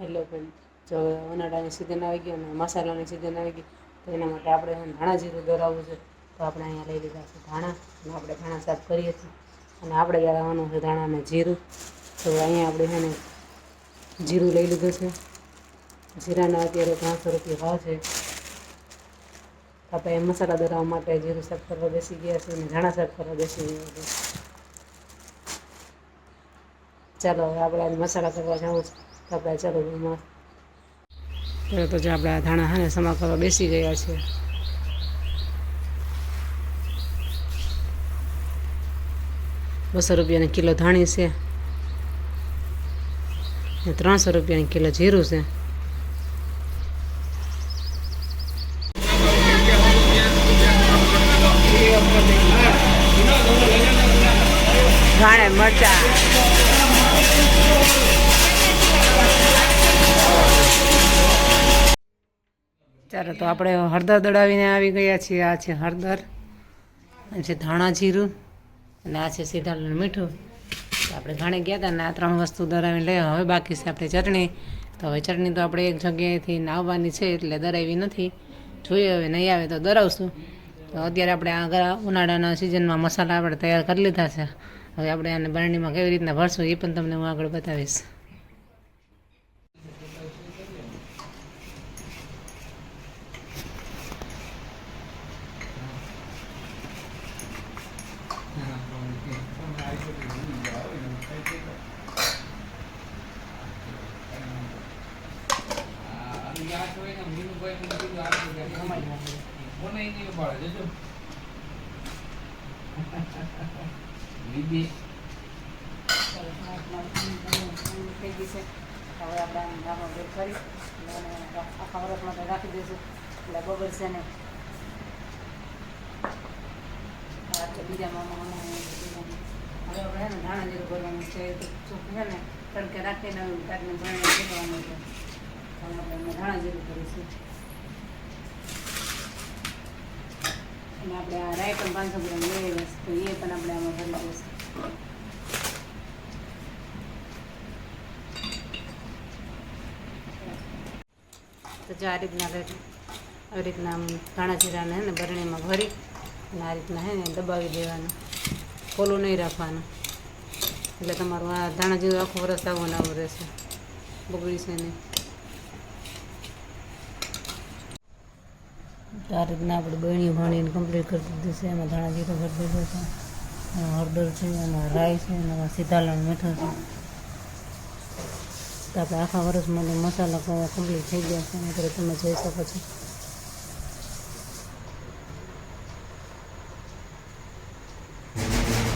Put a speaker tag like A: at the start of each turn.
A: Hello friend, જો ઉનાળાની season આવી ગઈ અને મસાલાની સિઝન આવી ગઈ તો એના માટે આપણે ધાણા જીરું દોરાવવું છે. તો આપણે અહીંયા લઈ લીધા છે ધાણા અને આપણે ધાણા સાફ કરીએ છીએ અને આપણે દોરાવવાનું છે ધાણા અને જીરું. તો અહીંયા આપણે એને જીરું લઈ લીધું છે. જીરાના અત્યારે 300 રૂપિયા ભાવ છે. આપણે મસાલા દોરાવવા માટે જીરું સાફ કરવા બેસી ગયા છે અને ધાણા સાફ કરવા બેસી ગયા છે. ચાલો હવે આપણે મસાલા કરવા જવું છે. તો આપણે ચાલો એમાં તો જે આપણે આ ધાણા છે ને સમા કરવા બેસી ગયા છે. 200 રૂપિયાની કિલો ધાણી છે ને 300 રૂપિયાની કિલો જીરું છે. ધાણે મરચા ચાલો તો આપણે હળદર દળાવીને આવી ગયા છીએ. આ છે હળદર, આ છે ધાણા જીરું અને આ છે સીધાલનું મીઠું. તો આપણે ઘાણે ગયા હતા ને આ 3 વસ્તુ દળાવીને લઈ. હવે બાકી છે આપણે ચટણી. તો હવે ચટણી તો આપણે એક જગ્યાએથી આવવાની છે એટલે દળાવી નથી. જોઈએ હવે નહીં આવે તો દળાવશું. તો અત્યારે આપણે આ ઉનાળાના સિઝનમાં મસાલા આપણે તૈયાર કરી લીધા છે. હવે આપણે આને બરણીમાં કેવી રીતના ભરશું એ પણ તમને હું આગળ બતાવીશ. હવે આપણે ધાણો ભેગ કરી આખા વર્ષ માટે રાખી દઈશું એટલે બગડશે ને. બીજા મામા હવે આપણે ને ધાણા જીરું ભરવાનું છે. ચોખ્ખું છે ને તડકે રાખીને કાઢીને ભરવાનું ભરવાનું છે. આપણે ધાણા જીરું કરીશું અને આપણે આ રાઈ પણ 500 ગ્રામ લઈ લઈશ તો એ પણ આપણે આમાં ભરી દઈશું. તો આ રીતના આવી રીતના ધાણા જીરાને હે ને બરણીમાં ભરી અને આ રીતના હે ને દબાવી દેવાનું, ખોલું નહીં રાખવાનું. એટલે તમારું આ ધાણા જીરું આખું વરસ આવું આવું રહેશે, બગડીશે નહીં. તો આ રીતના આપણે બરણી ભણીને કમ્પ્લીટ કરી દીધું છે. એમાં ધાણા જીરું ભરી દીધું છે, હળદર છે, એમાં રાઈ છે, એમાં સીધાલણ મીઠું છે. તો આપણે આખા વર્ષમાં મસાલા કમ્પ્લીટ થઈ ગયા છે. અત્યારે તમે જોઈ શકો છો.